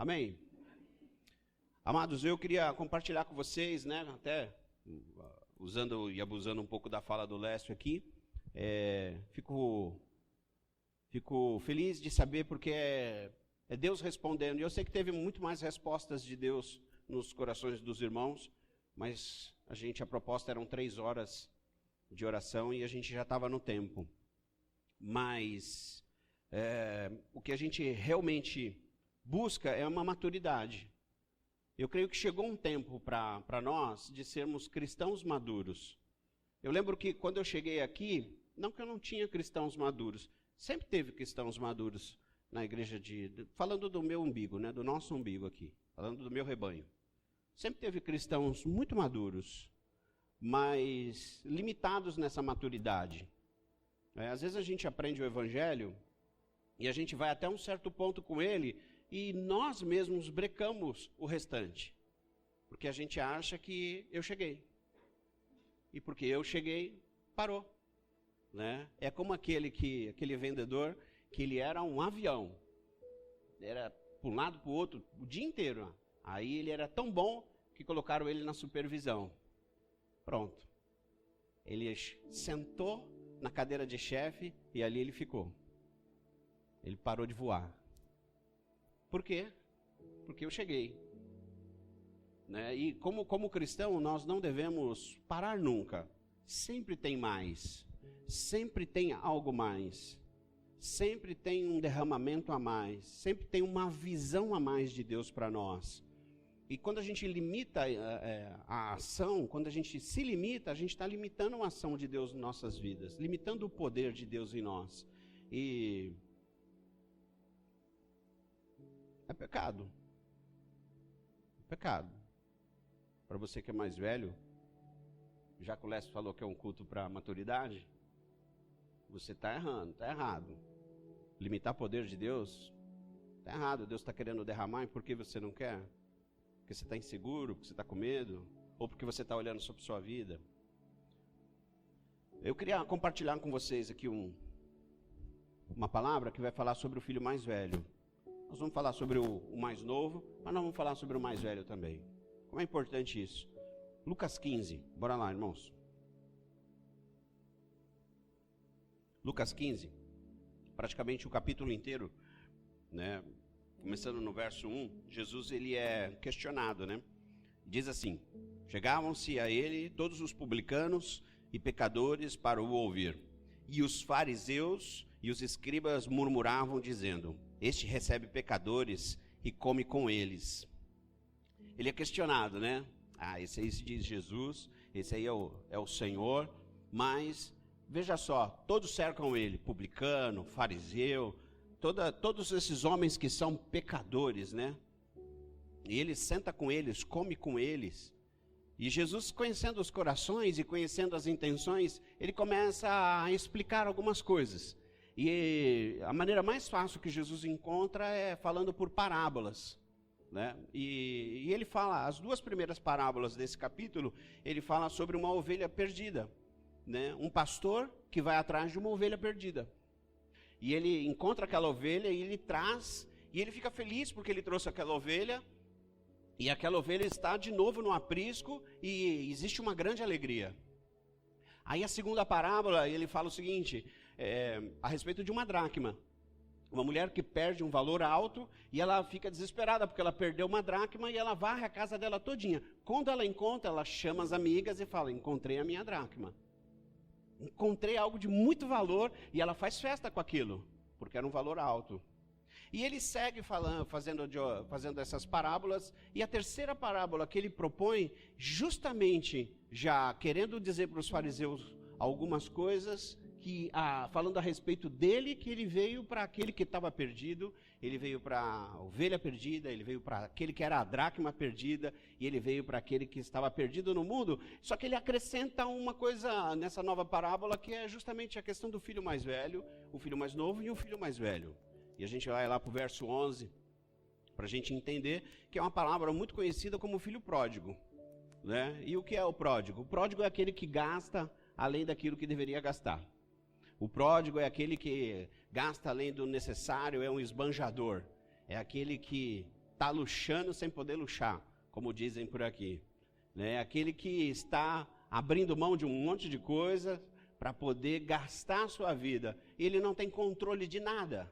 Amém? Amados, eu queria compartilhar com vocês, né, até usando e abusando um pouco da fala do Lécio aqui, fico feliz de saber porque é Deus respondendo. E eu sei que teve muito mais respostas de Deus nos corações dos irmãos, mas a proposta eram 3 horas de oração e a gente já estava no tempo. Mas o que a gente realmente busca é uma maturidade. Eu creio que chegou um tempo para nós de sermos cristãos maduros. Eu lembro que quando eu cheguei aqui, não que eu não tinha cristãos maduros, sempre teve cristãos maduros na igreja falando do meu umbigo, né, do nosso umbigo aqui, falando do meu rebanho. Sempre teve cristãos muito maduros, mas limitados nessa maturidade. Às vezes a gente aprende o evangelho e a gente vai até um certo ponto com ele e nós mesmos brecamos o restante. Porque a gente acha que eu cheguei. E porque eu cheguei, parou. Né? É como aquele vendedor que ele era um avião. Era para um lado para o outro o dia inteiro. Aí ele era tão bom que colocaram ele na supervisão. Pronto. Ele sentou na cadeira de chefe e ali ele ficou. Ele parou de voar. Por quê? Porque eu cheguei. Né? E como cristão, nós não devemos parar nunca. Sempre tem mais. Sempre tem algo mais. Sempre tem um derramamento a mais. Sempre tem uma visão a mais de Deus para nós. E quando a gente limita a ação, quando a gente se limita, a gente está limitando a ação de Deus em nossas vidas. Limitando o poder de Deus em nós. E é pecado. É pecado. Para você que é mais velho, já que o Lécio falou que é um culto para maturidade, você está errando, está errado. Limitar o poder de Deus, está errado. Deus está querendo derramar e por que você não quer? Porque você está inseguro, porque você está com medo, ou porque você está olhando sobre sua vida. Eu queria compartilhar com vocês aqui uma palavra que vai falar sobre o filho mais velho. Nós vamos falar sobre o mais novo, mas nós vamos falar sobre o mais velho também. Como é importante isso? Lucas 15, bora lá, irmãos. Lucas 15, praticamente o capítulo inteiro, né? Começando no verso 1, Jesus ele é questionado, né? Diz assim: chegavam-se a ele todos os publicanos e pecadores para o ouvir. E os fariseus e os escribas murmuravam, dizendo: este recebe pecadores e come com eles. Ele é questionado, né? Esse aí se diz Jesus, esse aí é o Senhor, mas veja só, todos cercam ele, publicano, fariseu, todos esses homens que são pecadores, né? E ele senta com eles, come com eles. E Jesus, conhecendo os corações e conhecendo as intenções, ele começa a explicar algumas coisas. E a maneira mais fácil que Jesus encontra é falando por parábolas, né? E ele fala, as 2 primeiras parábolas desse capítulo, ele fala sobre uma ovelha perdida, né? Um pastor que vai atrás de uma ovelha perdida. E ele encontra aquela ovelha e ele traz, e ele fica feliz porque ele trouxe aquela ovelha, e aquela ovelha está de novo no aprisco e existe uma grande alegria. Aí a segunda parábola, ele fala o seguinte, a respeito de uma dracma. Uma mulher que perde um valor alto e ela fica desesperada porque ela perdeu uma dracma e ela varre a casa dela todinha. Quando ela encontra, ela chama as amigas e fala: encontrei a minha dracma. Encontrei algo de muito valor, e ela faz festa com aquilo, porque era um valor alto. E ele segue fazendo essas parábolas, e a terceira parábola que ele propõe, justamente já querendo dizer para os fariseus algumas coisas, falando a respeito dele, que ele veio para aquele que estava perdido, ele veio para a ovelha perdida, ele veio para aquele que era a dracma perdida, e ele veio para aquele que estava perdido no mundo. Só que ele acrescenta uma coisa nessa nova parábola, que é justamente a questão do filho mais velho, o filho mais novo e o filho mais velho. E a gente vai lá para o verso 11, para a gente entender que é uma palavra muito conhecida como filho pródigo, né? E o que é o pródigo? O pródigo é aquele que gasta além daquilo que deveria gastar. O pródigo é aquele que gasta além do necessário, é um esbanjador. É aquele que está luxando sem poder luxar, como dizem por aqui. Né? Aquele que está abrindo mão de um monte de coisa para poder gastar a sua vida. E ele não tem controle de nada.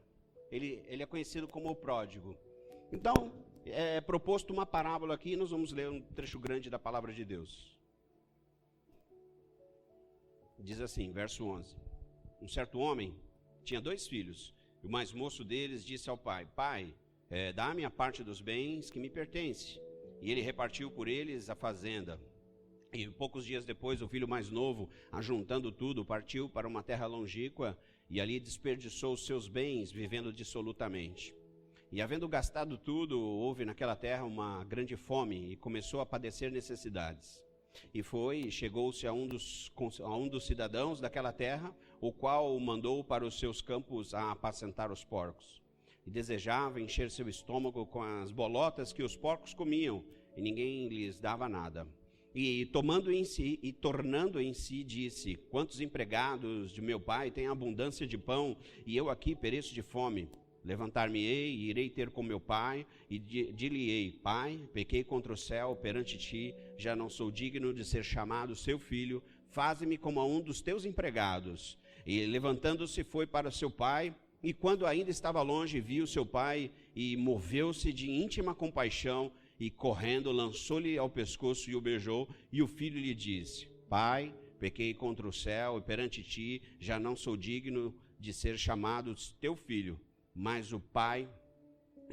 Ele é conhecido como o pródigo. Então, é proposto uma parábola aqui, nós vamos ler um trecho grande da palavra de Deus. Diz assim, verso 11. Um certo homem tinha 2 filhos. E o mais moço deles disse ao pai: Pai, dá-me a parte dos bens que me pertence. E ele repartiu por eles a fazenda. E poucos dias depois, o filho mais novo, ajuntando tudo, partiu para uma terra longínqua e ali desperdiçou os seus bens, vivendo dissolutamente. E havendo gastado tudo, houve naquela terra uma grande fome e começou a padecer necessidades. E chegou-se a um dos cidadãos daquela terra, o qual o mandou para os seus campos a apacentar os porcos. E desejava encher seu estômago com as bolotas que os porcos comiam, e ninguém lhes dava nada. E tornando em si, disse: Quantos empregados de meu pai têm abundância de pão, e eu aqui pereço de fome? Levantar-me-ei e irei ter com meu pai, e dir-lhe-ei: Pai, pequei contra o céu perante ti, já não sou digno de ser chamado seu filho, faze-me como a um dos teus empregados. E levantando-se foi para seu pai, e quando ainda estava longe, viu seu pai, e moveu-se de íntima compaixão, e correndo lançou-lhe ao pescoço e o beijou, e o filho lhe disse: Pai, pequei contra o céu e perante ti, já não sou digno de ser chamado teu filho. Mas o pai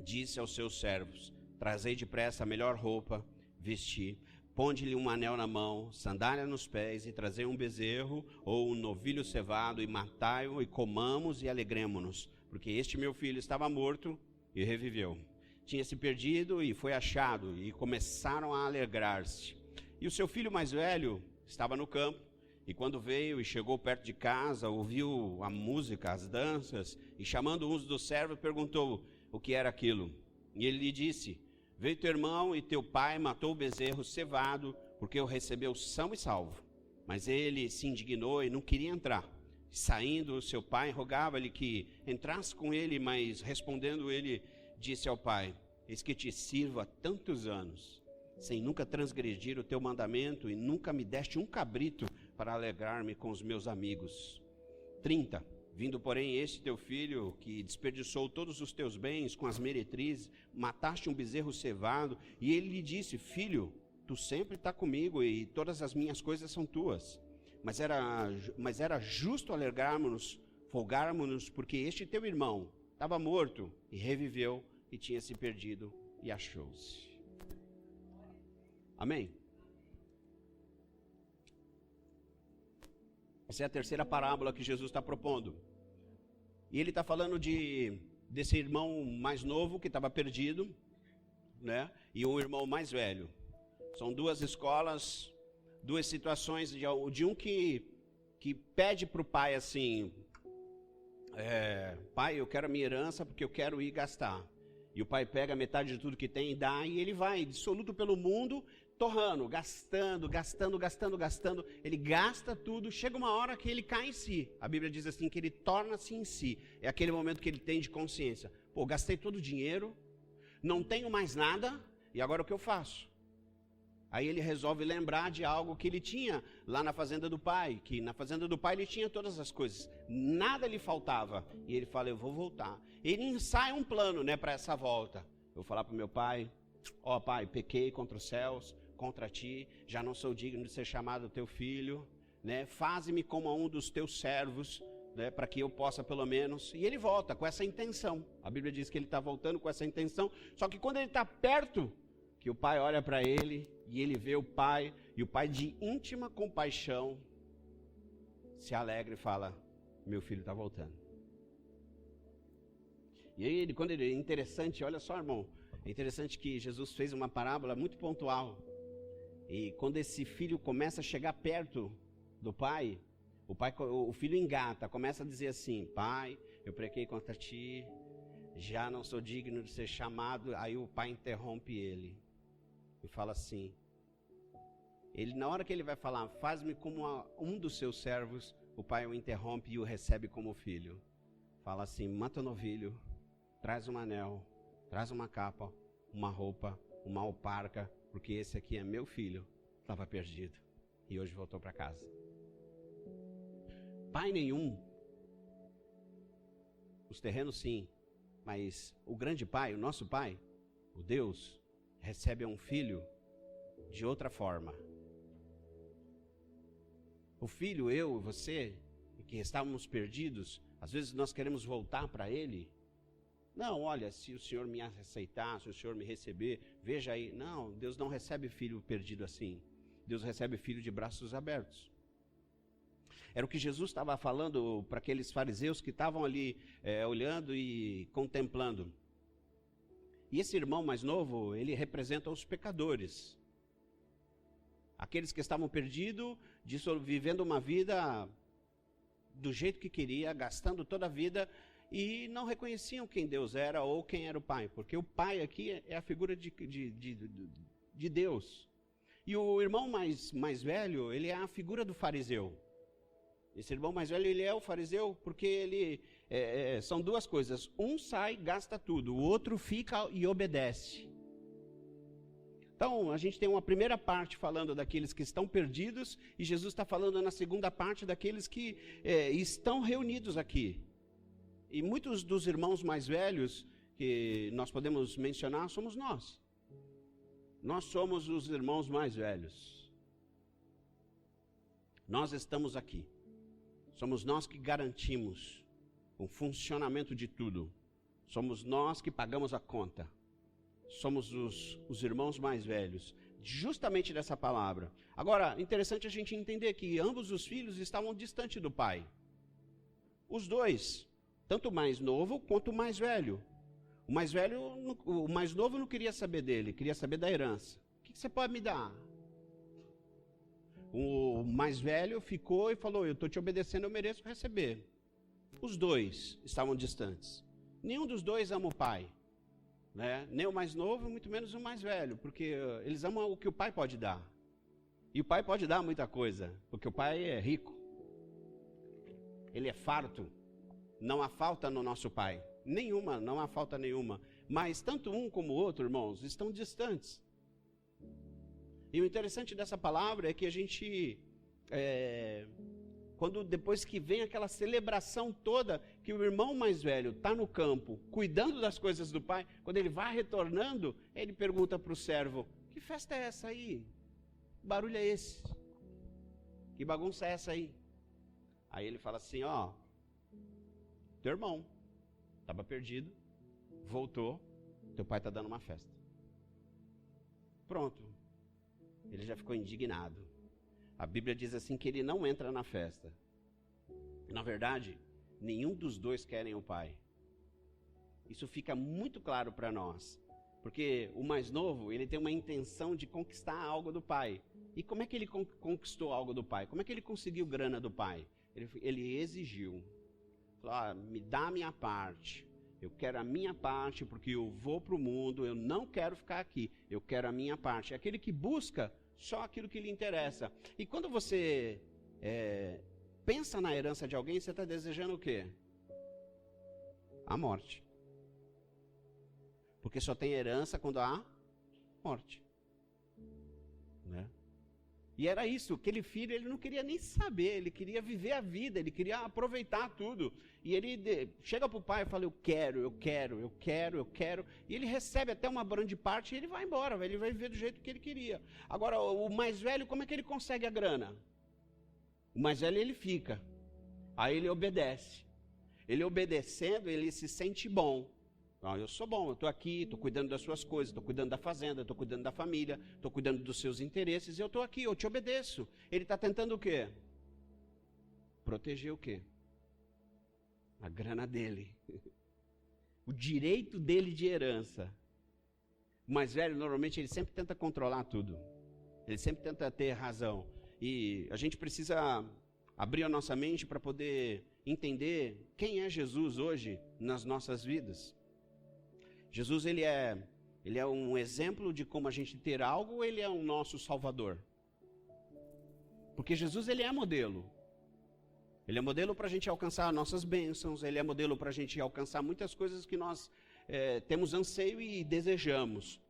disse aos seus servos: Trazei depressa a melhor roupa, vesti, ponde-lhe um anel na mão, sandália nos pés, e trazei um bezerro ou um novilho cevado, e matai-o, e comamos e alegremo-nos, porque este meu filho estava morto e reviveu. Tinha se perdido e foi achado, e começaram a alegrar-se. E o seu filho mais velho estava no campo, e quando veio e chegou perto de casa, ouviu a música, as danças, e chamando uns dos servos, perguntou o que era aquilo. E ele lhe disse: Veio teu irmão e teu pai matou o bezerro cevado, porque o recebeu são e salvo. Mas ele se indignou e não queria entrar. Saindo, seu pai rogava-lhe que entrasse com ele, mas respondendo ele, disse ao pai: Eis que te sirvo há tantos anos, sem nunca transgredir o teu mandamento, e nunca me deste um cabrito para alegrar-me com os meus amigos. 30. Vindo, porém, este teu filho, que desperdiçou todos os teus bens com as meretrizes, mataste um bezerro cevado, e ele lhe disse: Filho, tu sempre está comigo, e todas as minhas coisas são tuas. Mas era justo alegrarmos-nos, folgarmos-nos, porque este teu irmão estava morto e reviveu, e tinha se perdido e achou-se. Amém? Essa é a terceira parábola que Jesus está propondo. E ele está falando desse irmão mais novo que estava perdido, né? E um irmão mais velho. São 2 escolas, 2 situações de um que pede para o pai assim: Pai, eu quero a minha herança porque eu quero ir gastar. E o pai pega metade de tudo que tem e dá, e ele vai dissoluto pelo mundo, torrando, gastando. Ele gasta tudo, chega uma hora que ele cai em si. A Bíblia diz assim, que ele torna-se em si. É aquele momento que ele tem de consciência: Pô, gastei todo o dinheiro, não tenho mais nada, e agora o que eu faço? Aí ele resolve lembrar de algo que ele tinha lá na fazenda do pai, que na fazenda do pai ele tinha todas as coisas, nada lhe faltava. E ele fala: eu vou voltar. Ele ensaia um plano, né, para essa volta. Eu vou falar para o meu pai: ó pai, pequei contra os céus, contra ti, já não sou digno de ser chamado teu filho, né? Faze-me como a um dos teus servos, né, para que eu possa pelo menos. E ele volta com essa intenção. A Bíblia diz que ele está voltando com essa intenção. Só que quando ele está perto, que o pai olha para ele e ele vê o pai, e o pai de íntima compaixão se alegra e fala: meu filho está voltando. E aí, quando ele é interessante, olha só, irmão, é interessante que Jesus fez uma parábola muito pontual. E quando esse filho começa a chegar perto do pai, o filho engata, começa a dizer assim: pai, eu pequei contra ti, já não sou digno de ser chamado. Aí o pai interrompe ele e fala assim, na hora que ele vai falar, faz-me como um dos seus servos, o pai o interrompe e o recebe como filho. Fala assim: mata o novilho, traz um anel, traz uma capa, uma roupa, uma alparca, porque esse aqui é meu filho, estava perdido e hoje voltou para casa. Pai nenhum, os terrenos sim, mas o grande pai, o nosso pai, o Deus, recebe um filho de outra forma. O filho, eu e você, que estávamos perdidos, às vezes nós queremos voltar para ele. Não, olha, se o Senhor me aceitar, se o Senhor me receber, veja aí. Não, Deus não recebe filho perdido assim. Deus recebe filho de braços abertos. Era o que Jesus estava falando para aqueles fariseus que estavam ali olhando e contemplando. E esse irmão mais novo, ele representa os pecadores. Aqueles que estavam perdidos, vivendo uma vida do jeito que queria, gastando toda a vida e não reconheciam quem Deus era ou quem era o Pai. Porque o Pai aqui é a figura de Deus. E o irmão mais velho, ele é a figura do fariseu. Esse irmão mais velho, ele é o fariseu porque ele são duas coisas. Um sai, gasta tudo. O outro fica e obedece. Então, a gente tem uma primeira parte falando daqueles que estão perdidos, e Jesus está falando na segunda parte daqueles que estão reunidos aqui. E muitos dos irmãos mais velhos que nós podemos mencionar somos nós. Nós somos os irmãos mais velhos. Nós estamos aqui. Somos nós que garantimos o funcionamento de tudo. Somos nós que pagamos a conta. Somos os irmãos mais velhos, justamente dessa palavra. Agora, interessante a gente entender que ambos os filhos estavam distantes do pai. Os dois, tanto o mais novo quanto o mais velho. O mais novo não queria saber dele, queria saber da herança. O que você pode me dar? O mais velho ficou e falou, eu estou te obedecendo, eu mereço receber. Os dois estavam distantes. Nenhum dos dois ama o pai. Né? Nem o mais novo, muito menos o mais velho, porque eles amam o que o pai pode dar. E o pai pode dar muita coisa, porque o pai é rico. Ele é farto. Não há falta no nosso pai. Nenhuma, não há falta nenhuma. Mas tanto um como o outro, irmãos, estão distantes. E o interessante dessa palavra é que a gente... Quando depois que vem aquela celebração toda, que o irmão mais velho está no campo, cuidando das coisas do pai, quando ele vai retornando, ele pergunta para o servo, que festa é essa aí? Que barulho é esse? Que bagunça é essa aí? Aí ele fala assim, ó, teu irmão estava perdido, voltou, teu pai está dando uma festa. Pronto. Ele já ficou indignado. A Bíblia diz assim que ele não entra na festa. Na verdade, nenhum dos dois querem o pai. Isso fica muito claro para nós. Porque o mais novo, ele tem uma intenção de conquistar algo do pai. E como é que ele conquistou algo do pai? Como é que ele conseguiu grana do pai? Ele exigiu. Falou, me dá a minha parte. Eu quero a minha parte porque eu vou para o mundo, eu não quero ficar aqui. Eu quero a minha parte. É aquele que busca só aquilo que lhe interessa. E quando você pensa na herança de alguém, você está desejando o quê? A morte. Porque só tem herança quando há morte. Né? E era isso, aquele filho, ele não queria nem saber, ele queria viver a vida, ele queria aproveitar tudo. E ele chega para o pai e fala, eu quero. E ele recebe até uma grande parte e ele vai embora, ele vai viver do jeito que ele queria. Agora, o mais velho, como é que ele consegue a grana? O mais velho, ele fica. Aí ele obedece. Ele obedecendo, ele se sente bom. Não, eu sou bom, eu estou aqui, estou cuidando das suas coisas, estou cuidando da fazenda, estou cuidando da família, estou cuidando dos seus interesses, eu estou aqui, eu te obedeço. Ele está tentando o quê? Proteger o quê? A grana dele. O direito dele de herança. O mais velho, normalmente, ele sempre tenta controlar tudo. Ele sempre tenta ter razão. E a gente precisa abrir a nossa mente para poder entender quem é Jesus hoje nas nossas vidas. Jesus, ele é um exemplo de como a gente ter algo, ou ele é o nosso Salvador? Porque Jesus, ele é modelo. Ele é modelo para a gente alcançar nossas bênçãos, ele é modelo para a gente alcançar muitas coisas que nós temos anseio e desejamos.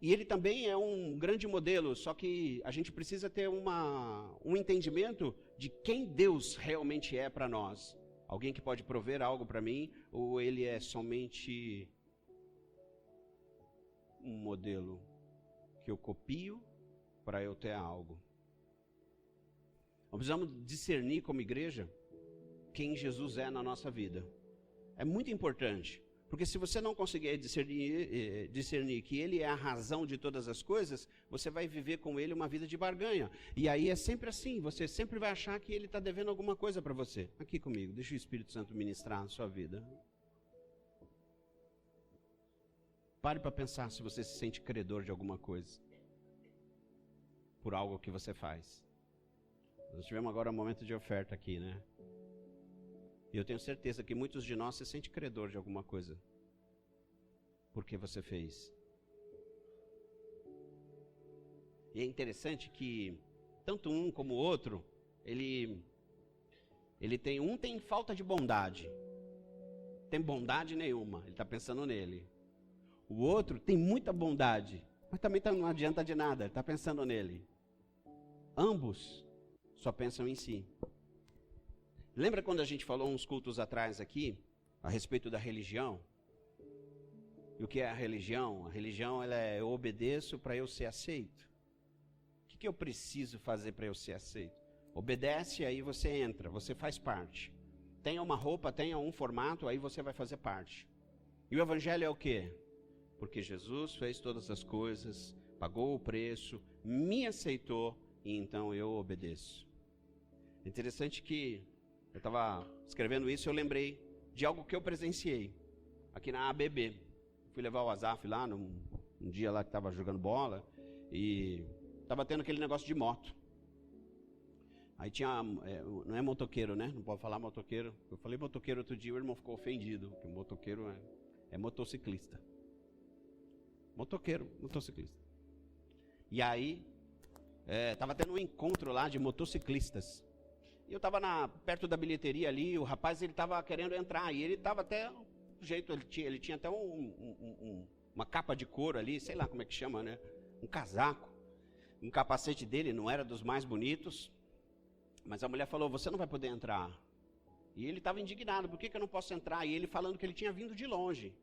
E ele também é um grande modelo, só que a gente precisa ter um entendimento de quem Deus realmente é para nós. Alguém que pode prover algo para mim, ou ele é somente um modelo que eu copio para eu ter algo. Nós precisamos discernir como igreja quem Jesus é na nossa vida. É muito importante, porque se você não conseguir discernir que ele é a razão de todas as coisas, você vai viver com ele uma vida de barganha. E aí é sempre assim, você sempre vai achar que ele está devendo alguma coisa para você. Aqui comigo, deixa o Espírito Santo ministrar a sua vida. Pare para pensar se você se sente credor de alguma coisa, por algo que você faz. Nós tivemos agora um momento de oferta aqui, né? E eu tenho certeza que muitos de nós se sentem credor de alguma coisa, porque você fez. E é interessante que tanto um como o outro, ele tem falta de bondade, tem bondade nenhuma, ele está pensando nele. O outro tem muita bondade, mas também não adianta de nada, ele está pensando nele. Ambos só pensam em si. Lembra quando a gente falou uns cultos atrás aqui, a respeito da religião? E o que é a religião? A religião, eu obedeço para eu ser aceito. O que eu preciso fazer para eu ser aceito? Obedece, aí você entra, você faz parte. Tenha uma roupa, tenha um formato, aí você vai fazer parte. E o evangelho é o quê? Porque Jesus fez todas as coisas, pagou o preço, me aceitou, e então eu obedeço. Interessante que eu estava escrevendo isso e eu lembrei de algo que eu presenciei aqui na ABB. Fui levar o Azaf lá, num dia lá que estava jogando bola, e estava tendo aquele negócio de moto. Aí tinha, não é motoqueiro, né? Não pode falar motoqueiro. Eu falei motoqueiro outro dia, o irmão ficou ofendido, porque motoqueiro é motociclista. Motociclista. E aí, estava tendo um encontro lá de motociclistas. E eu estava perto da bilheteria ali, o rapaz ele estava querendo entrar, e ele estava até, do jeito, ele tinha até uma capa de couro ali, sei lá como é que chama, né? Um casaco. Um capacete dele não era dos mais bonitos, mas a mulher falou, você não vai poder entrar. E ele estava indignado, por que eu não posso entrar? E ele falando que ele tinha vindo de longe.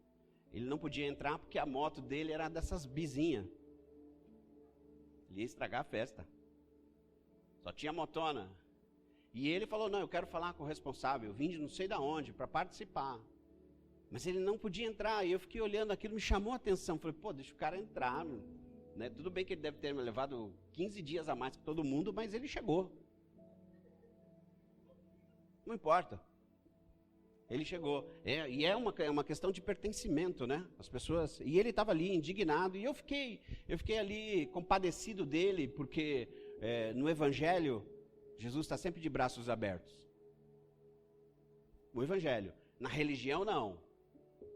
Ele não podia entrar porque a moto dele era dessas bizinhas. Ele ia estragar a festa. Só tinha motona. E ele falou, não, eu quero falar com o responsável. Eu vim de não sei de onde para participar. Mas ele não podia entrar. E eu fiquei olhando aquilo, me chamou a atenção. Falei, pô, deixa o cara entrar. Né? Tudo bem que ele deve ter me levado 15 dias a mais que todo mundo, mas ele chegou. Não importa. Ele chegou. E é uma questão de pertencimento, né? As pessoas. E ele estava ali indignado. E eu fiquei ali compadecido dele, porque no Evangelho, Jesus está sempre de braços abertos. No Evangelho. Na religião, não.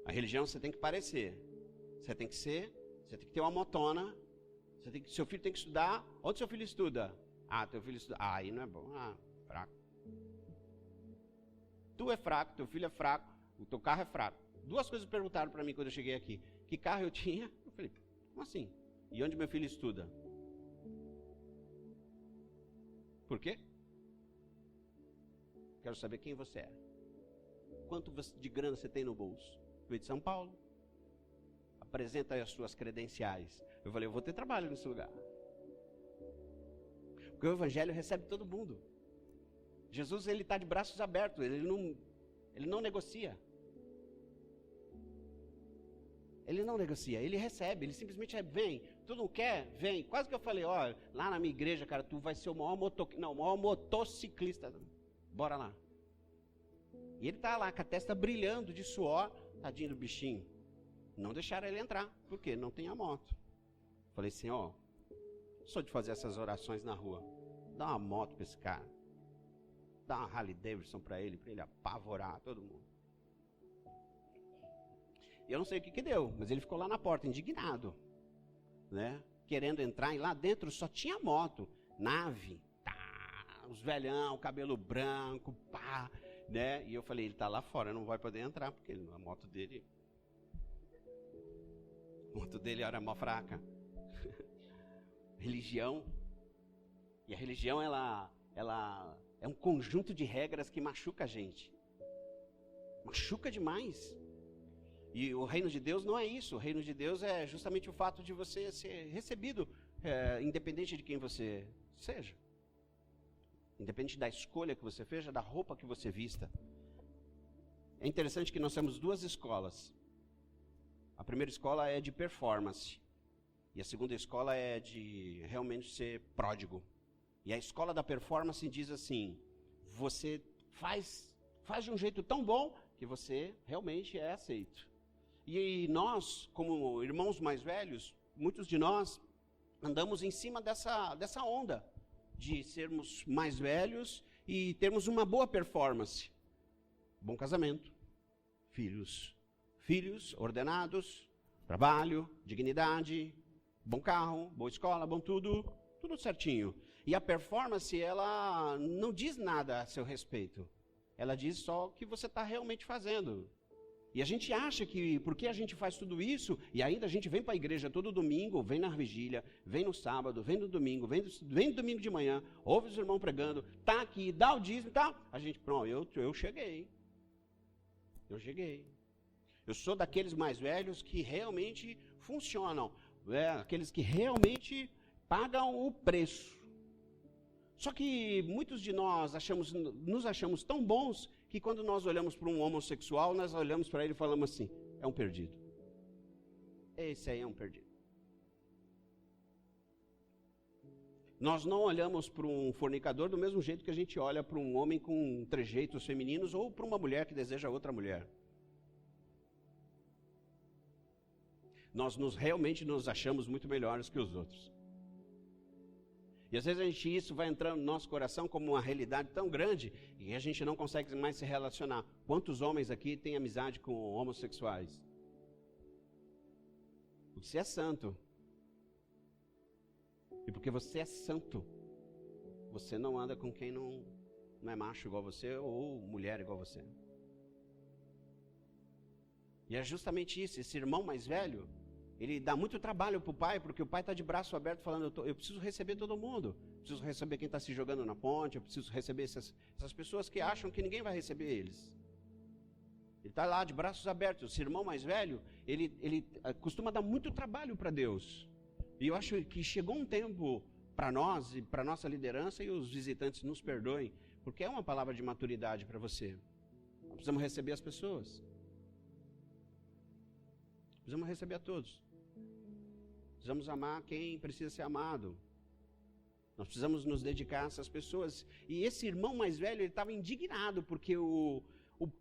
A religião você tem que parecer. Você tem que ter uma motona. Seu filho tem que estudar. Onde seu filho estuda? Teu filho estuda. Aí não é bom. Fraco. Tu é fraco, teu filho é fraco, o teu carro é fraco. Duas coisas perguntaram para mim quando eu cheguei aqui. Que carro eu tinha? Eu falei, como assim? E onde meu filho estuda? Por quê? Quero saber quem você é. Quanto de grana você tem no bolso? Veio de São Paulo. Apresenta aí as suas credenciais. Eu falei, eu vou ter trabalho nesse lugar. Porque o Evangelho recebe todo mundo. Jesus, ele está de braços abertos, ele não negocia. Ele não negocia, ele recebe, ele simplesmente vem. Tu não quer? Vem. Quase que eu falei, lá na minha igreja, cara, tu vai ser o maior motociclista. Bora lá. E ele está lá com a testa brilhando de suor, tadinho do bichinho. Não deixaram ele entrar, porque não tem a moto. Falei assim, sou de fazer essas orações na rua. Dá uma moto para esse cara. Dá uma Harley Davidson para ele apavorar todo mundo. E eu não sei o que deu, mas ele ficou lá na porta, indignado, né? Querendo entrar, e lá dentro só tinha moto, nave, os velhão, cabelo branco, né? E eu falei, ele tá lá fora, não vai poder entrar, porque a moto dele... O outro dele era mó fraca. Religião. E a religião, ela é um conjunto de regras que machuca a gente. Machuca demais. E o reino de Deus não é isso. O reino de Deus é justamente o fato de você ser recebido, independente de quem você seja. Independente da escolha que você fez, da roupa que você vista. É interessante que nós temos duas escolas. A primeira escola é de performance. E a segunda escola é de realmente ser pródigo. E a escola da performance diz assim: você faz de um jeito tão bom que você realmente é aceito. E nós, como irmãos mais velhos, muitos de nós andamos em cima dessa onda de sermos mais velhos e termos uma boa performance. Bom casamento, filhos ordenados, trabalho, dignidade, bom carro, boa escola, bom tudo certinho. E a performance, ela não diz nada a seu respeito. Ela diz só o que você está realmente fazendo. E a gente acha que, porque a gente faz tudo isso, e ainda a gente vem para a igreja todo domingo, vem na vigília, vem no sábado, vem no domingo, vem no domingo de manhã, ouve os irmãos pregando, tá aqui, dá o dízimo e tal. A gente, pronto, eu cheguei. Eu sou daqueles mais velhos que realmente funcionam, aqueles que realmente pagam o preço. Só que muitos de nós nos achamos tão bons que quando nós olhamos para um homossexual, nós olhamos para ele e falamos assim: é um perdido. Esse aí é um perdido. Nós não olhamos para um fornicador do mesmo jeito que a gente olha para um homem com trejeitos femininos ou para uma mulher que deseja outra mulher. Nós realmente nos achamos muito melhores que os outros. E às vezes isso vai entrando no nosso coração como uma realidade tão grande e a gente não consegue mais se relacionar. Quantos homens aqui têm amizade com homossexuais? Você é santo. E porque você é santo, você não anda com quem não é macho igual você ou mulher igual você. E é justamente isso, esse irmão mais velho, ele dá muito trabalho para o pai, porque o pai está de braço aberto falando: eu preciso receber todo mundo, preciso receber quem está se jogando na ponte, eu preciso receber essas pessoas que acham que ninguém vai receber eles. Ele está lá de braços abertos. Esse irmão mais velho, ele costuma dar muito trabalho para Deus. E eu acho que chegou um tempo para nós e para nossa liderança, e os visitantes nos perdoem, porque é uma palavra de maturidade para você. Nós precisamos receber as pessoas. Precisamos receber a todos. Precisamos amar quem precisa ser amado. Nós precisamos nos dedicar a essas pessoas. E esse irmão mais velho, ele estava indignado, porque o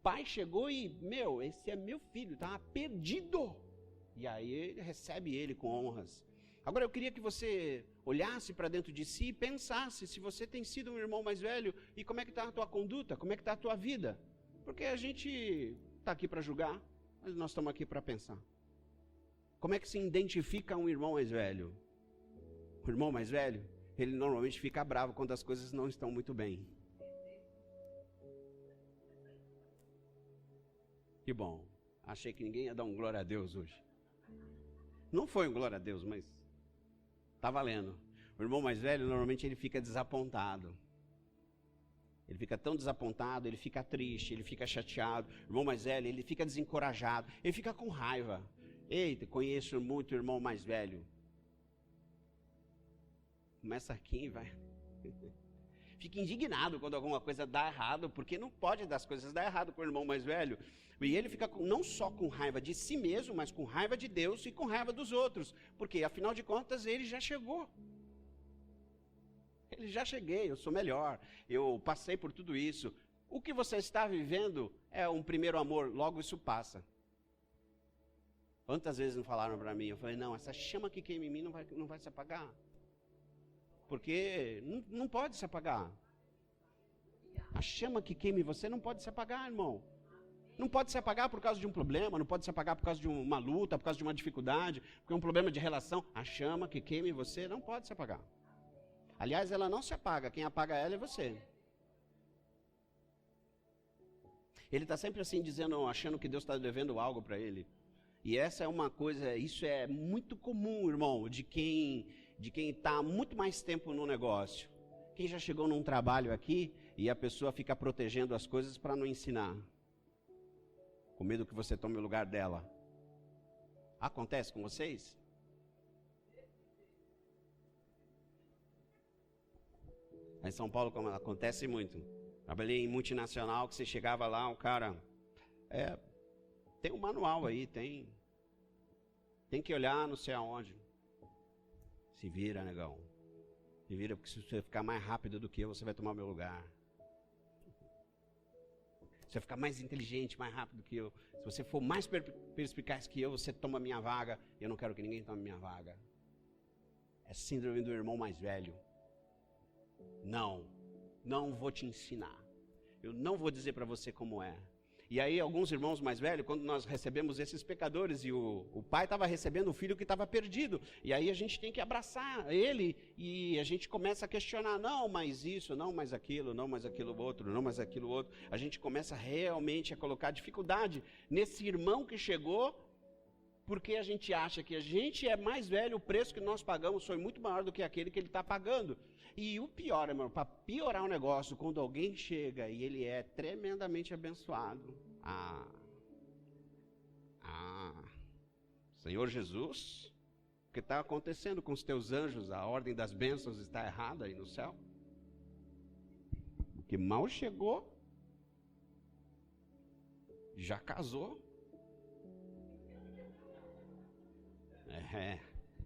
pai chegou e, esse é meu filho, estava perdido. E aí ele recebe ele com honras. Agora eu queria que você olhasse para dentro de si e pensasse se você tem sido um irmão mais velho e como é que está a tua conduta, como é que está a tua vida. Porque a gente está aqui para julgar, mas nós estamos aqui para pensar. Como é que se identifica um irmão mais velho? O irmão mais velho, ele normalmente fica bravo quando as coisas não estão muito bem. Que bom, achei que ninguém ia dar um glória a Deus hoje. Não foi um glória a Deus, mas tá valendo. O irmão mais velho, normalmente ele fica desapontado. Ele fica tão desapontado, ele fica triste, ele fica chateado. O irmão mais velho, ele fica desencorajado, ele fica com raiva. Eita, conheço muito o irmão mais velho. Começa aqui e vai. Fica indignado quando alguma coisa dá errado, porque não pode das coisas dar errado com o irmão mais velho. E ele fica não só com raiva de si mesmo, mas com raiva de Deus e com raiva dos outros. Porque, afinal de contas, ele já chegou. Ele já cheguei, eu sou melhor, eu passei por tudo isso. O que você está vivendo é um primeiro amor, logo isso passa. Quantas vezes não falaram para mim? Eu falei: não, essa chama que queima em mim não vai se apagar. Porque não pode se apagar. A chama que queima em você não pode se apagar, irmão. Não pode se apagar por causa de um problema, não pode se apagar por causa de uma luta, por causa de uma dificuldade, porque é um problema de relação. A chama que queima em você não pode se apagar. Aliás, ela não se apaga, quem apaga ela é você. Ele está sempre assim dizendo, achando que Deus está devendo algo para ele. E essa é uma coisa, isso é muito comum, irmão, de quem está muito mais tempo no negócio. Quem já chegou num trabalho aqui e a pessoa fica protegendo as coisas para não ensinar, com medo que você tome o lugar dela. Acontece com vocês? Em São Paulo acontece muito. Trabalhei em multinacional, que você chegava lá, o cara... tem um manual aí, tem que olhar não sei aonde. Se vira, negão. Se vira, porque se você ficar mais rápido do que eu, você vai tomar meu lugar. Se você ficar mais inteligente, mais rápido que eu, se você for mais perspicaz que eu, você toma minha vaga. Eu não quero que ninguém tome minha vaga. É síndrome do irmão mais velho. Não vou te ensinar. Eu não vou dizer para você como é. E aí alguns irmãos mais velhos, quando nós recebemos esses pecadores, e o pai estava recebendo o filho que estava perdido, e aí a gente tem que abraçar ele, e a gente começa a questionar, não, mas isso, não, mas aquilo, não, mas aquilo outro, não, mas aquilo outro. A gente começa realmente a colocar dificuldade nesse irmão que chegou, porque a gente acha que a gente é mais velho, o preço que nós pagamos foi muito maior do que aquele que ele está pagando. E o pior, irmão, para piorar o negócio, quando alguém chega e ele é tremendamente abençoado. Senhor Jesus, o que está acontecendo com os teus anjos? A ordem das bênçãos está errada aí no céu? Que mal chegou, já casou.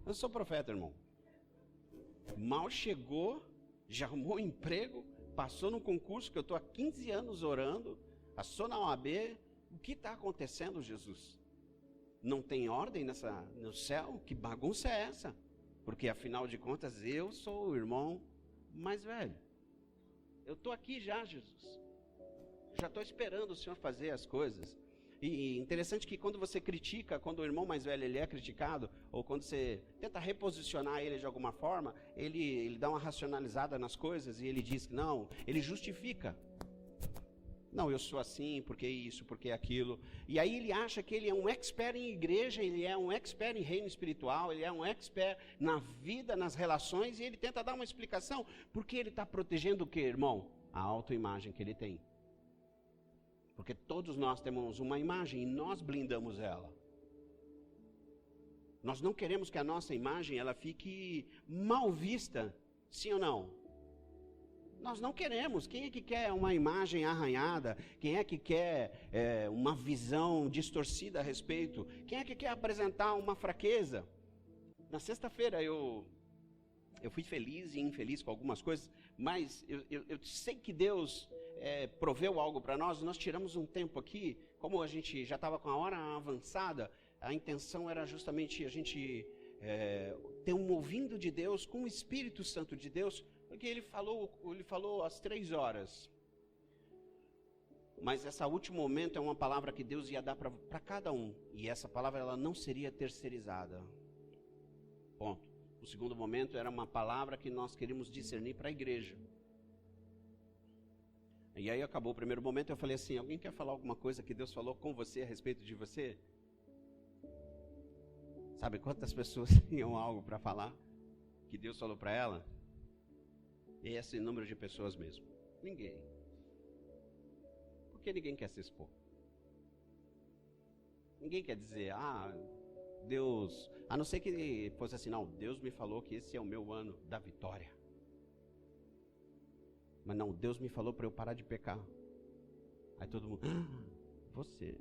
Eu sou profeta, irmão. Mal chegou, já arrumou um emprego, passou num concurso que eu estou há 15 anos orando, passou na OAB. O que está acontecendo, Jesus? Não tem ordem no céu? Que bagunça é essa? Porque afinal de contas eu sou o irmão mais velho. Eu estou aqui já, Jesus. Já estou esperando o Senhor fazer as coisas. E interessante que quando você critica, quando o irmão mais velho ele é criticado, ou quando você tenta reposicionar ele de alguma forma, ele dá uma racionalizada nas coisas e ele diz que não, ele justifica. Não, eu sou assim, porque isso, porque aquilo. E aí ele acha que ele é um expert em igreja, ele é um expert em reino espiritual, ele é um expert na vida, nas relações, e ele tenta dar uma explicação, porque ele está protegendo o que, irmão? A autoimagem que ele tem. Porque todos nós temos uma imagem e nós blindamos ela. Nós não queremos que a nossa imagem ela fique mal vista, sim ou não? Nós não queremos. Quem é que quer uma imagem arranhada? Quem é que quer uma visão distorcida a respeito? Quem é que quer apresentar uma fraqueza? Na sexta-feira eu fui feliz e infeliz com algumas coisas, mas eu sei que Deus proveu algo para nós. Nós tiramos um tempo aqui, como a gente já estava com a hora avançada, a intenção era justamente a gente ter um ouvindo de Deus com o Espírito Santo de Deus, porque ele falou às 3 horas. Mas esse último momento é uma palavra que Deus ia dar para cada um, e essa palavra ela não seria terceirizada. Ponto. O segundo momento era uma palavra que nós queríamos discernir para a igreja. E aí acabou o primeiro momento, eu falei assim, alguém quer falar alguma coisa que Deus falou com você a respeito de você? Sabe quantas pessoas tinham algo para falar que Deus falou para ela? Esse número de pessoas mesmo. Ninguém. Porque ninguém quer se expor. Ninguém quer dizer, Deus, a não ser que fosse assim, não, Deus me falou que esse é o meu ano da vitória. Mas não, Deus me falou para eu parar de pecar. Aí todo mundo, você?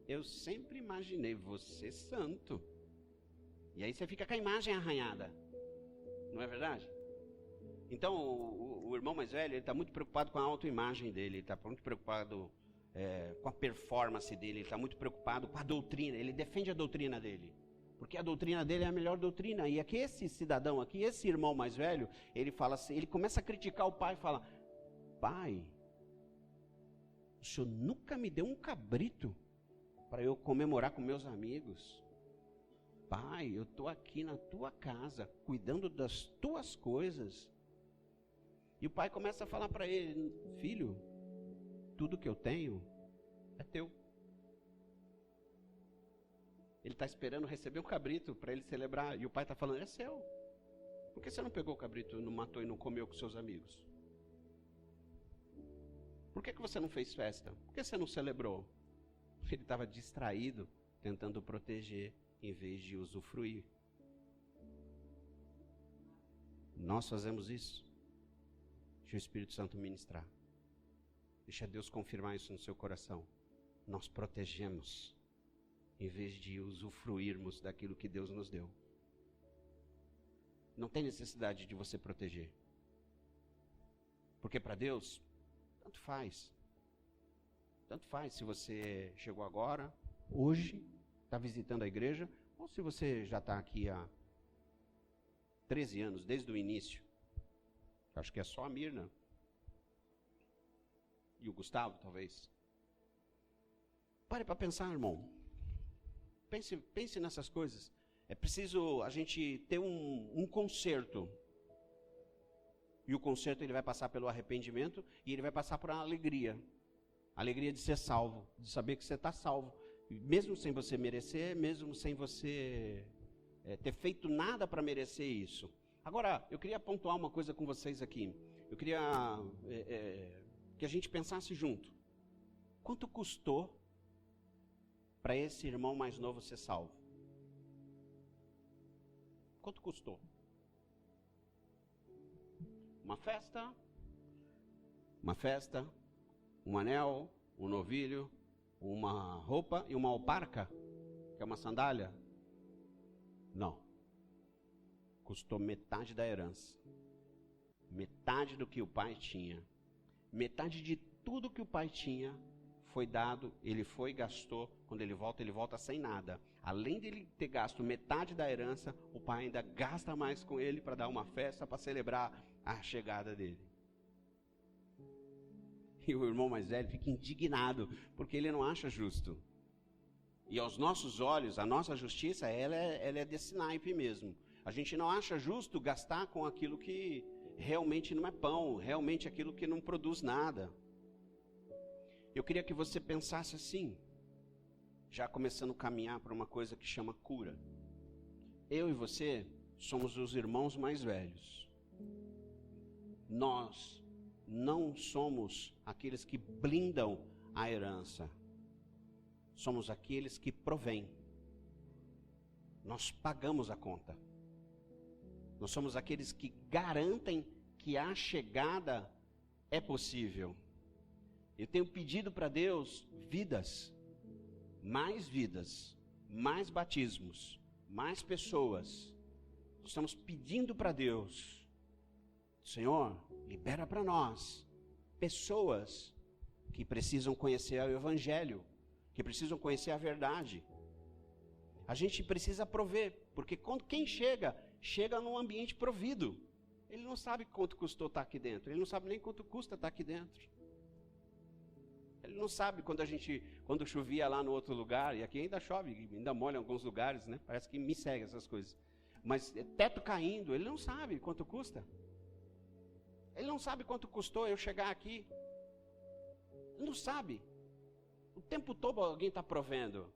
Eu sempre imaginei você santo. E aí você fica com a imagem arranhada. Não é verdade? Então o irmão mais velho, ele está muito preocupado com a autoimagem dele, ele está muito preocupado com a performance dele, ele está muito preocupado com a doutrina, ele defende a doutrina dele. Porque a doutrina dele é a melhor doutrina. E aqui esse cidadão aqui, esse irmão mais velho, ele fala assim, ele começa a criticar o pai e fala, pai, o senhor nunca me deu um cabrito para eu comemorar com meus amigos. Pai, eu estou aqui na tua casa, cuidando das tuas coisas. E o pai começa a falar para ele, filho, tudo que eu tenho é teu. Ele está esperando receber um cabrito para ele celebrar. E o pai está falando, é seu. Por que você não pegou o cabrito, não matou e não comeu com seus amigos? Por que você não fez festa? Por que você não celebrou? Ele estava distraído, tentando proteger, em vez de usufruir. Nós fazemos isso. Deixa o Espírito Santo ministrar. Deixa Deus confirmar isso no seu coração. Nós protegemos, em vez de usufruirmos daquilo que Deus nos deu. Não tem necessidade de você proteger. Porque para Deus, tanto faz. Tanto faz se você chegou agora, hoje, está visitando a igreja, ou se você já está aqui há 13 anos, desde o início. Acho que é só a Mirna. E o Gustavo, talvez. Pare para pensar, irmão. Pense nessas coisas. É preciso a gente ter um conserto. E o conserto ele vai passar pelo arrependimento e ele vai passar por uma alegria. A alegria de ser salvo, de saber que você está salvo. Mesmo sem você merecer, mesmo sem você ter feito nada para merecer isso. Agora, eu queria pontuar uma coisa com vocês aqui. Eu queria que a gente pensasse junto. Quanto custou para esse irmão mais novo ser salvo? Quanto custou? Uma festa, um anel, um novilho, uma roupa e uma alparca, que é uma sandália? Não. Custou metade da herança. Metade do que o pai tinha. Metade de tudo que o pai tinha foi dado, ele foi e gastou. Quando ele volta sem nada. Além de ele ter gasto metade da herança, o pai ainda gasta mais com ele para dar uma festa, para celebrar a chegada dele. E o irmão mais velho fica indignado, porque ele não acha justo. E aos nossos olhos, a nossa justiça, ela é desse naipe mesmo. A gente não acha justo gastar com aquilo que realmente não é pão, realmente aquilo que não produz nada. Eu queria que você pensasse assim, já começando a caminhar para uma coisa que chama cura. Eu e você somos os irmãos mais velhos. Nós não somos aqueles que blindam a herança. Somos aqueles que provêm. Nós pagamos a conta. Nós somos aqueles que garantem que a chegada é possível. Eu tenho pedido para Deus vidas, mais batismos, mais pessoas. Nós estamos pedindo para Deus, Senhor, libera para nós pessoas que precisam conhecer o Evangelho, que precisam conhecer a verdade. A gente precisa prover, porque quem chega num ambiente provido. Ele não sabe quanto custou estar aqui dentro, ele não sabe nem quanto custa estar aqui dentro. Ele não sabe quando chovia lá no outro lugar, e aqui ainda chove, ainda molha em alguns lugares, né? Parece que me segue essas coisas. Mas teto caindo, ele não sabe quanto custa. Ele não sabe quanto custou eu chegar aqui. Ele não sabe. O tempo todo alguém está provendo.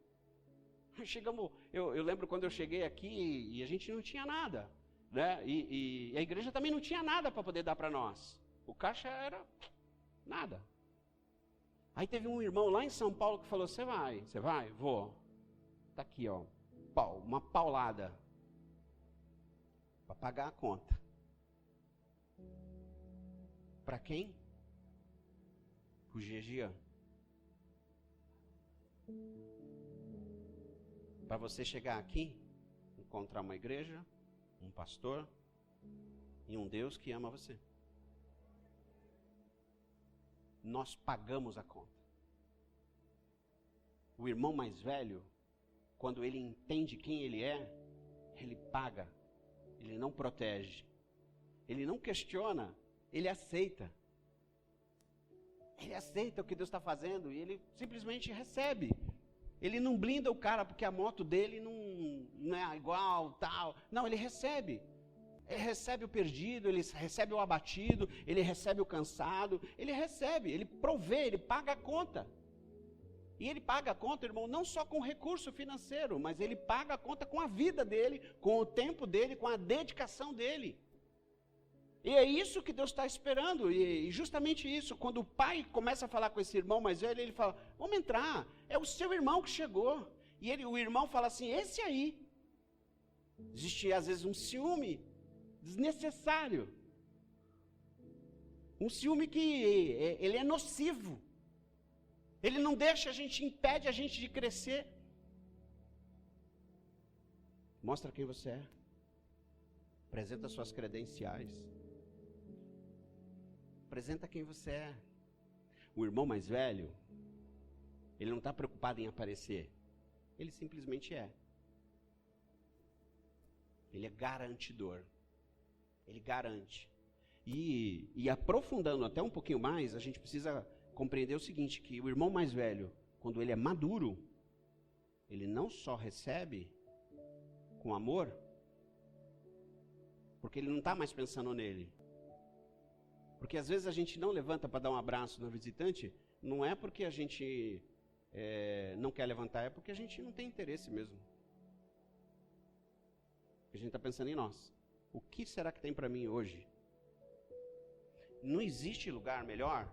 Eu lembro quando eu cheguei aqui e a gente não tinha nada, né? E a igreja também não tinha nada para poder dar para nós. O caixa era nada. Aí teve um irmão lá em São Paulo que falou, você vai? Vou. Tá aqui, ó, uma paulada para pagar a conta. Para quem? Pro Jean. Para você chegar aqui, encontrar uma igreja, um pastor e um Deus que ama você. Nós pagamos a conta. O irmão mais velho, quando ele entende quem ele é, ele paga, ele não protege, ele não questiona, ele aceita. Ele aceita o que Deus está fazendo e ele simplesmente recebe. Ele não blinda o cara porque a moto dele não é igual, tal. Não, ele recebe. Ele recebe o perdido, ele recebe o abatido, ele recebe o cansado, ele provê, ele paga a conta. E ele paga a conta, irmão, não só com recurso financeiro, mas ele paga a conta com a vida dele, com o tempo dele, com a dedicação dele. E é isso que Deus está esperando, e justamente isso, quando o pai começa a falar com esse irmão mais velho, ele fala, vamos entrar, é o seu irmão que chegou. E o irmão fala assim, esse aí. Existe às vezes um ciúme desnecessário. Um ciúme que ele é nocivo. Ele não deixa a gente, impede a gente de crescer. Mostra quem você é. Apresenta suas credenciais. Apresenta quem você é. O irmão mais velho, ele não está preocupado em aparecer. Ele simplesmente é. Ele é garantidor. Ele garante. E aprofundando até um pouquinho mais, a gente precisa compreender o seguinte, que o irmão mais velho, quando ele é maduro, ele não só recebe com amor, porque ele não está mais pensando nele. Porque às vezes a gente não levanta para dar um abraço no visitante, não é porque a gente não quer levantar, é porque a gente não tem interesse mesmo. A gente está pensando em nós. O que será que tem para mim hoje? Não existe lugar melhor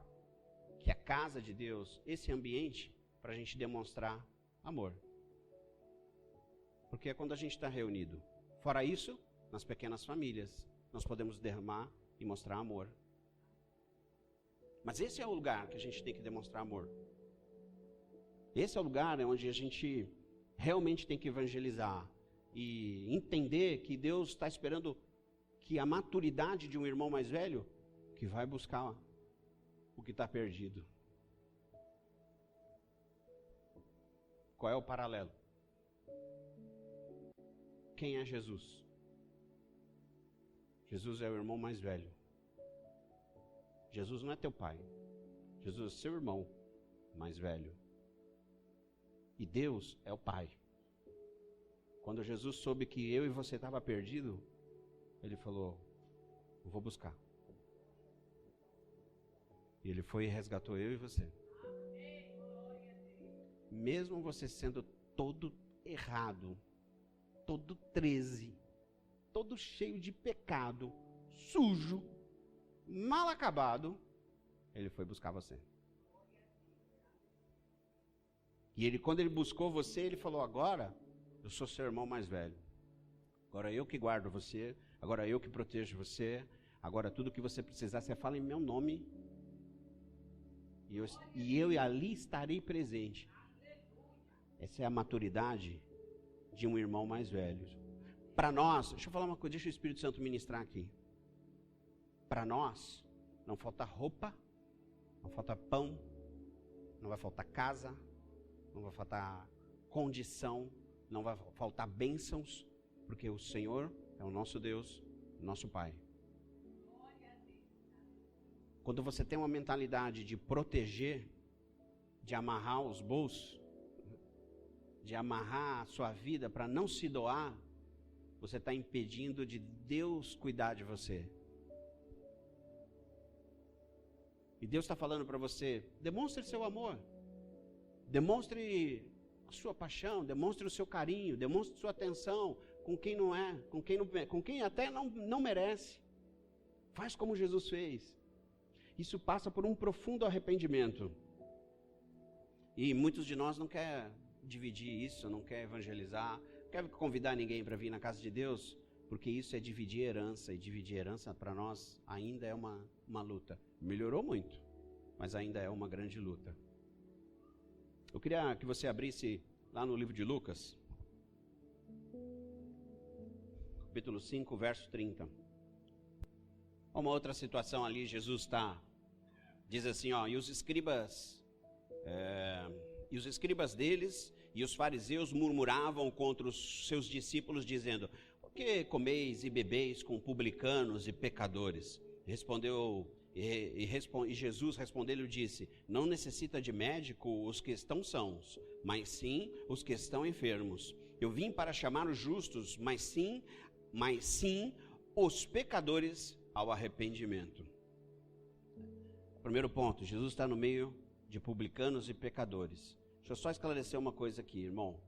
que a casa de Deus, esse ambiente, para a gente demonstrar amor. Porque é quando a gente está reunido. Fora isso, nas pequenas famílias, nós podemos derramar e mostrar amor. Mas esse é o lugar que a gente tem que demonstrar amor. Esse é o lugar onde a gente realmente tem que evangelizar e entender que Deus está esperando que a maturidade de um irmão mais velho que vai buscar o que está perdido. Qual é o paralelo? Quem é Jesus? Jesus é o irmão mais velho. Jesus não é teu pai. Jesus é seu irmão mais velho. E Deus é o pai. Quando Jesus soube que eu e você estavam perdidos, ele falou, eu vou buscar. E ele foi e resgatou eu e você. Mesmo você sendo todo errado, todo 13, todo cheio de pecado, sujo, mal acabado, ele foi buscar você. E quando ele buscou você, ele falou, agora eu sou seu irmão mais velho. Agora eu que guardo você, agora eu que protejo você, agora tudo que você precisar, você fala em meu nome. E eu ali estarei presente. Essa é a maturidade de um irmão mais velho. Para nós, deixa eu falar uma coisa, deixa o Espírito Santo ministrar aqui. Para nós, não falta roupa, não falta pão, não vai faltar casa, não vai faltar condição, não vai faltar bênçãos, porque o Senhor é o nosso Deus, nosso Pai. Quando você tem uma mentalidade de proteger, de amarrar os bolsos, de amarrar a sua vida para não se doar, você está impedindo de Deus cuidar de você. E Deus está falando para você, demonstre seu amor, demonstre a sua paixão, demonstre o seu carinho, demonstre sua atenção com quem não é, com quem até não merece. Faz como Jesus fez. Isso passa por um profundo arrependimento. E muitos de nós não quer dividir isso, não quer evangelizar, não quer convidar ninguém para vir na casa de Deus, porque isso é dividir herança, e dividir herança para nós ainda é uma luta. Melhorou muito, mas ainda é uma grande luta. Eu queria que você abrisse lá no livro de Lucas, capítulo 5, verso 30. Uma outra situação ali, Jesus diz assim, e os escribas deles e os fariseus murmuravam contra os seus discípulos, dizendo, por que comeis e bebeis com publicanos e pecadores? E Jesus respondeu e disse, não necessita de médico os que estão sãos, mas sim os que estão enfermos. Eu vim para chamar os justos, mas sim os pecadores ao arrependimento. Primeiro ponto, Jesus está no meio de publicanos e pecadores. Deixa eu só esclarecer uma coisa aqui, irmão.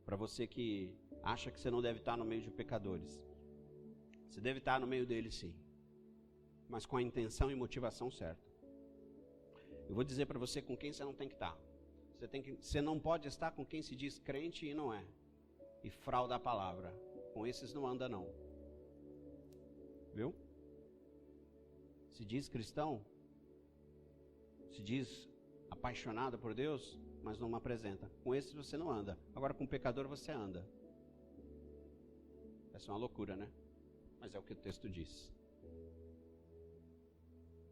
Para você que acha que você não deve estar no meio de pecadores. Você deve estar no meio deles, sim. Mas com a intenção e motivação certa. Eu vou dizer para você com quem você não tem que estar. Você não pode estar com quem se diz crente e não é. E frauda a palavra. Com esses não anda não. Viu? Se diz cristão, se diz apaixonado por Deus, mas não apresenta. Com esses você não anda. Agora com pecador você anda. Essa é uma loucura, né? Mas é o que o texto diz.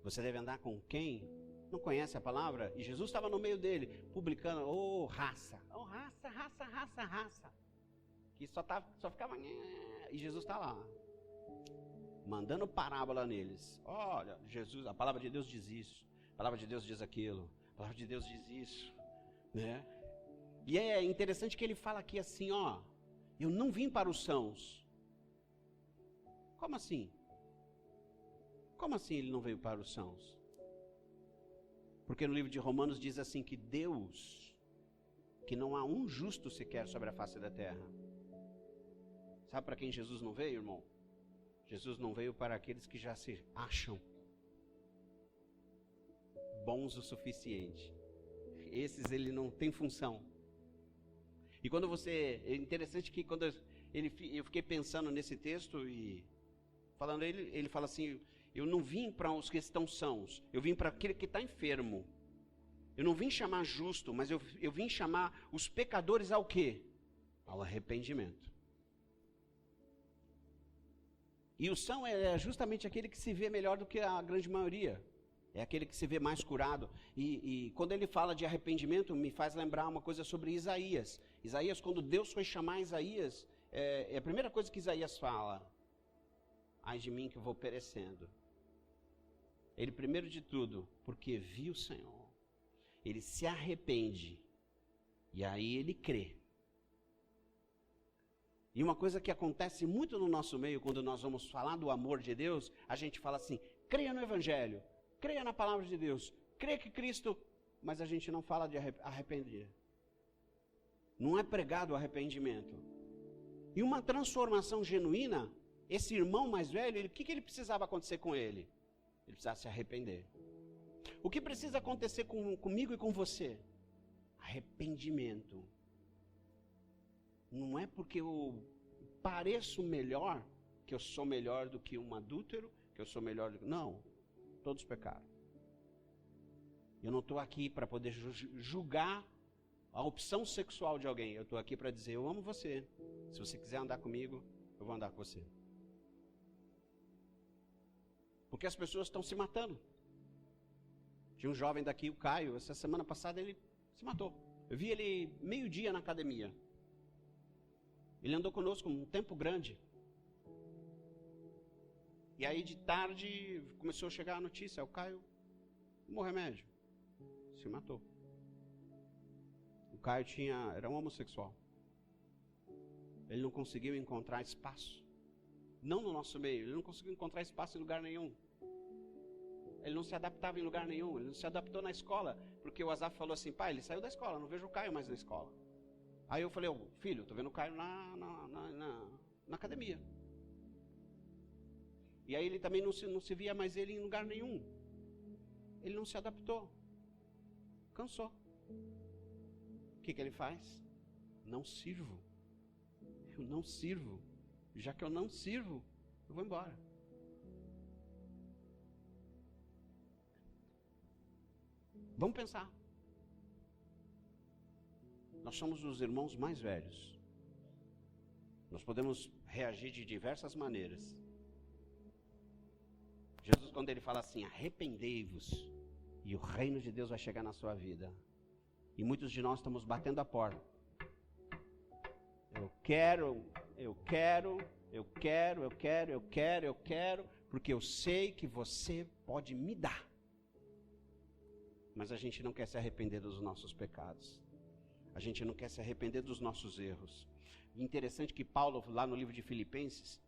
Você deve andar com quem não conhece a palavra? E Jesus estava no meio dele, publicando, raça. Raça. Que só ficava... E Jesus está lá. Mandando parábola neles. Olha, Jesus, a palavra de Deus diz isso. A palavra de Deus diz aquilo. A palavra de Deus diz isso. Né? E é interessante que ele fala aqui assim, eu não vim para os sãos. Como assim? Como assim ele não veio para os sãos? Porque no livro de Romanos diz assim que Deus, que não há um justo sequer sobre a face da terra. Sabe para quem Jesus não veio, irmão? Jesus não veio para aqueles que já se acham bons o suficiente. Esses ele não tem função. E quando é interessante que quando eu fiquei pensando nesse texto e falando ele fala assim, eu não vim para os que estão sãos, eu vim para aquele que está enfermo. Eu não vim chamar justo, mas eu vim chamar os pecadores ao quê? Ao arrependimento. E o são é justamente aquele que se vê melhor do que a grande maioria. É aquele que se vê mais curado. E quando ele fala de arrependimento, me faz lembrar uma coisa sobre Isaías. Isaías, quando Deus foi chamar Isaías, é a primeira coisa que Isaías fala. Ai de mim que eu vou perecendo. Ele, primeiro de tudo, porque viu o Senhor. Ele se arrepende. E aí ele crê. E uma coisa que acontece muito no nosso meio, quando nós vamos falar do amor de Deus, a gente fala assim, creia no Evangelho, creia na palavra de Deus, creia que Cristo... Mas a gente não fala de arrepender. Não é pregado o arrependimento. E uma transformação genuína, esse irmão mais velho, o que ele precisava acontecer com ele? Ele precisava se arrepender. O que precisa acontecer comigo e com você? Arrependimento. Não é porque eu pareço melhor, que eu sou melhor do que um adúltero, que eu sou melhor do que... Não, todos pecaram. Eu não estou aqui para poder julgar a opção sexual de alguém. Eu estou aqui para dizer, eu amo você. Se você quiser andar comigo, eu vou andar com você. Porque as pessoas estão se matando. Tinha um jovem daqui, o Caio, essa semana passada ele se matou. Eu vi ele meio-dia na academia. Ele andou conosco um tempo grande. E aí de tarde começou a chegar a notícia, o Caio tomou remédio. Se matou. O Caio era um homossexual. Ele não conseguiu encontrar espaço. Não no nosso meio, ele não conseguiu encontrar espaço em lugar nenhum. Ele não se adaptava em lugar nenhum, ele não se adaptou na escola. Porque o Azaf falou assim, pai, ele saiu da escola, não vejo o Caio mais na escola. Aí eu falei, filho, tô vendo o Caio na academia. E aí ele também não se via mais ele em lugar nenhum. Ele não se adaptou. Cansou. O que ele faz? Não sirvo. Eu não sirvo. Já que eu não sirvo, eu vou embora. Vamos pensar. Nós somos os irmãos mais velhos. Nós podemos reagir de diversas maneiras. Jesus, quando ele fala assim, arrependei-vos, e o reino de Deus vai chegar na sua vida. E muitos de nós estamos batendo a porta. Eu quero, porque eu sei que você pode me dar. Mas a gente não quer se arrepender dos nossos pecados. A gente não quer se arrepender dos nossos erros. E interessante que Paulo, lá no livro de Filipenses,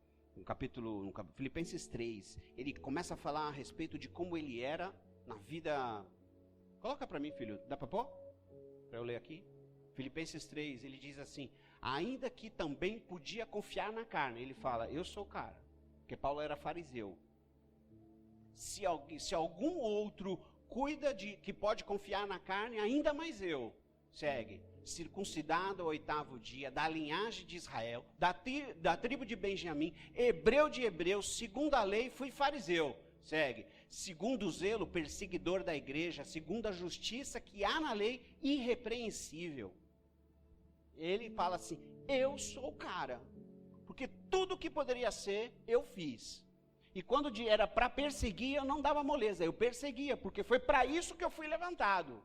Filipenses 3, ele começa a falar a respeito de como ele era na vida. Coloca para mim, filho, dá para pôr? Para eu ler aqui. Filipenses 3, ele diz assim: ainda que também podia confiar na carne. Ele fala, eu sou o cara, porque Paulo era fariseu. Se algum outro cuida de que pode confiar na carne, ainda mais eu. Segue. Circuncidado ao 8º dia, da linhagem de Israel, da tribo de Benjamim, hebreu de hebreus, segundo a lei, fui fariseu. Segue. Segundo o zelo, perseguidor da igreja, segundo a justiça que há na lei, irrepreensível. Ele fala assim, eu sou o cara. Porque tudo que poderia ser, eu fiz. E quando era para perseguir, eu não dava moleza, eu perseguia, porque foi para isso que eu fui levantado.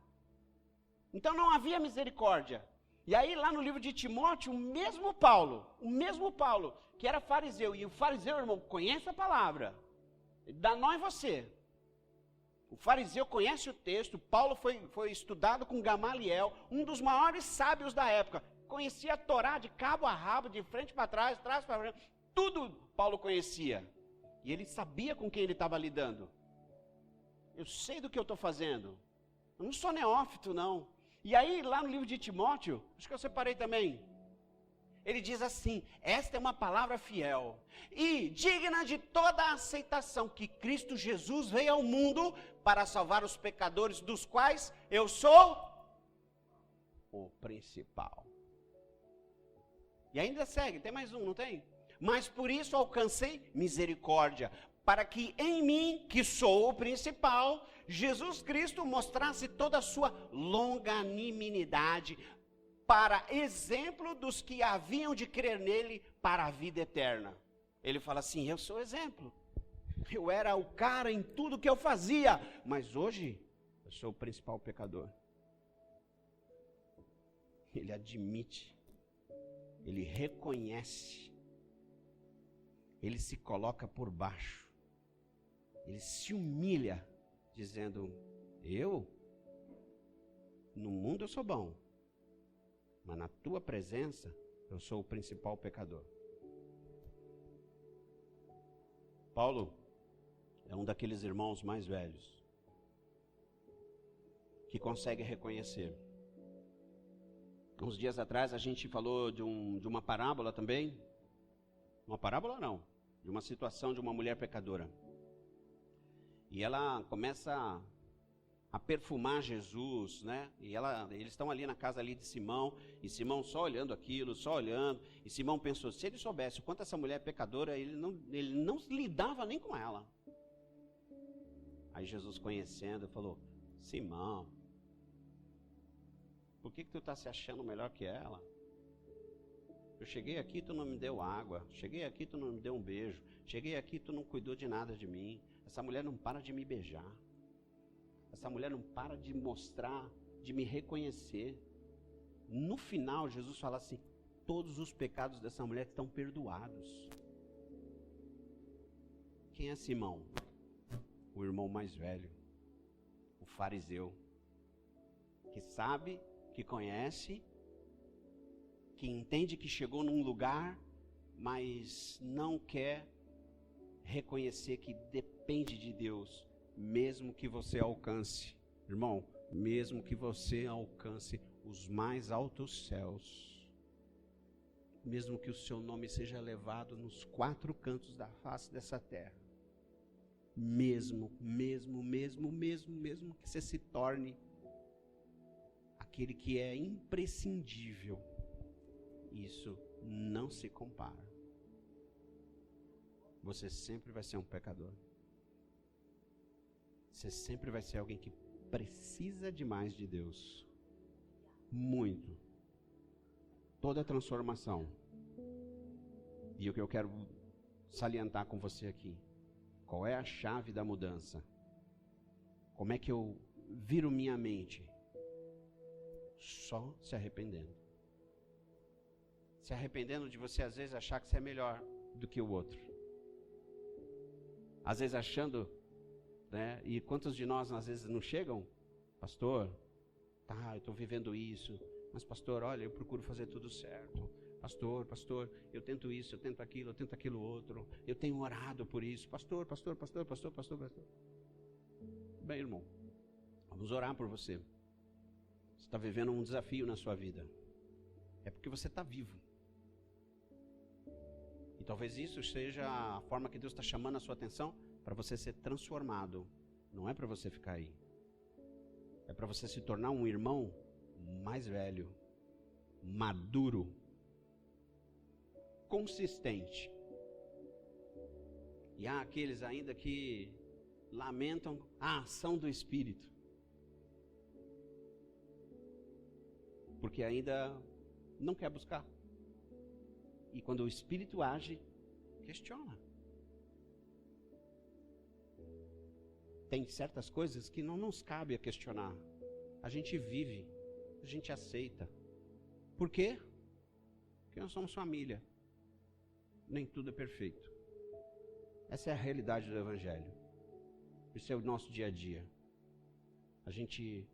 Então não havia misericórdia. E aí lá no livro de Timóteo, o mesmo Paulo, que era fariseu, e o fariseu, irmão, conhece a palavra, dá nó em você. O fariseu conhece o texto, Paulo foi estudado com Gamaliel, um dos maiores sábios da época, conhecia a Torá de cabo a rabo, de frente para trás para frente, tudo Paulo conhecia. E ele sabia com quem ele estava lidando. Eu sei do que eu estou fazendo. Eu não sou neófito, não. E aí, lá no livro de Timóteo, acho que eu separei também. Ele diz assim, esta é uma palavra fiel e digna de toda a aceitação, que Cristo Jesus veio ao mundo para salvar os pecadores, dos quais eu sou o principal. E ainda segue, tem mais um, não tem? Mas por isso alcancei misericórdia, para que em mim, que sou o principal, Jesus Cristo mostrasse toda a sua longanimidade, para exemplo dos que haviam de crer nele para a vida eterna. Ele fala assim, eu sou exemplo. Eu era o cara em tudo que eu fazia, mas hoje eu sou o principal pecador. Ele admite, ele reconhece, ele se coloca por baixo, ele se humilha, dizendo, no mundo eu sou bom, mas na tua presença eu sou o principal pecador. Paulo é um daqueles irmãos mais velhos que consegue reconhecer. Uns dias atrás a gente falou de uma parábola também. Uma parábola não, de uma situação de uma mulher pecadora. E ela começa a perfumar Jesus, né? E eles estão ali na casa ali de Simão, e Simão só olhando aquilo, só olhando. E Simão pensou, se ele soubesse o quanto essa mulher é pecadora, ele não lidava nem com ela. Aí Jesus, conhecendo, falou, Simão, por que tu está se achando melhor que ela? Eu cheguei aqui, tu não me deu água. Cheguei aqui, tu não me deu um beijo. Cheguei aqui, tu não cuidou de nada de mim. Essa mulher não para de me beijar. Essa mulher não para de mostrar, de me reconhecer. No final, Jesus fala assim, todos os pecados dessa mulher estão perdoados. Quem é Simão? O irmão mais velho, o fariseu, que sabe, que conhece, que entende que chegou num lugar, mas não quer reconhecer que depende de Deus, mesmo que você alcance, irmão, mesmo que você alcance os mais altos céus, mesmo que o seu nome seja levado nos 4 cantos da face dessa terra, mesmo que você se torne aquele que é imprescindível, isso não se compara. Você sempre vai ser um pecador. Você sempre vai ser alguém que precisa demais de Deus. Muito. Toda transformação. E o que eu quero salientar com você aqui. Qual é a chave da mudança? Como é que eu viro minha mente? Só se arrependendo. Se arrependendo de você às vezes achar que você é melhor do que o outro. Às vezes achando, né? E quantos de nós às vezes não chegam? Pastor, eu estou vivendo isso. Mas pastor, olha, eu procuro fazer tudo certo. Pastor, eu tento isso, eu tento aquilo outro. Eu tenho orado por isso. Pastor. Bem, irmão, vamos orar por você. Você está vivendo um desafio na sua vida. É porque você está vivo. E talvez isso seja a forma que Deus está chamando a sua atenção para você ser transformado. Não é para você ficar aí. É para você se tornar um irmão mais velho, maduro, consistente. E há aqueles ainda que lamentam a ação do Espírito, porque ainda não quer buscar. E quando o Espírito age, questiona. Tem certas coisas que não nos cabe a questionar. A gente vive, a gente aceita. Por quê? Porque nós somos família. Nem tudo é perfeito. Essa é a realidade do Evangelho. Isso é o nosso dia a dia. A gente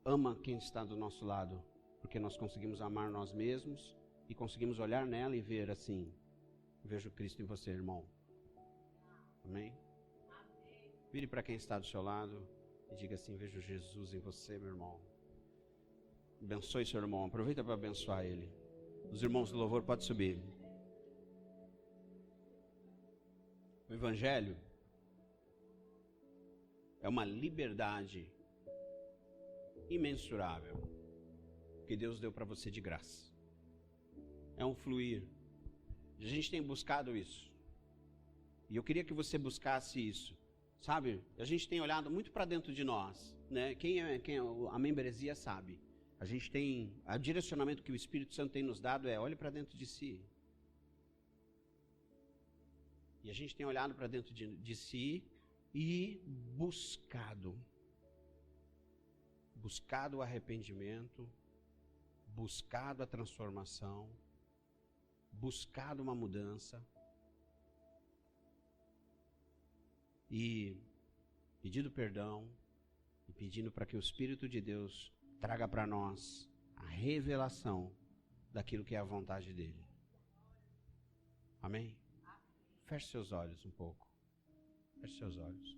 ama quem está do nosso lado, porque nós conseguimos amar nós mesmos e conseguimos olhar nela e ver assim: vejo Cristo em você, irmão. Amém? Vire para quem está do seu lado e diga assim: vejo Jesus em você, meu irmão. Abençoe seu irmão, aproveita para abençoar ele. Os irmãos do louvor podem subir. O Evangelho é uma liberdade imensurável que Deus deu para você de graça. É um fluir. A gente tem buscado isso. E eu queria que você buscasse isso. Sabe? A gente tem olhado muito para dentro de nós, né? Quem é a membresia sabe. A gente tem, o direcionamento que o Espírito Santo tem nos dado é: olhe para dentro de si. E a gente tem olhado para dentro de si e buscado o arrependimento, buscado a transformação, buscado uma mudança e pedido perdão e pedindo para que o Espírito de Deus traga para nós a revelação daquilo que é a vontade dele. Amém? Feche seus olhos um pouco. Feche seus olhos.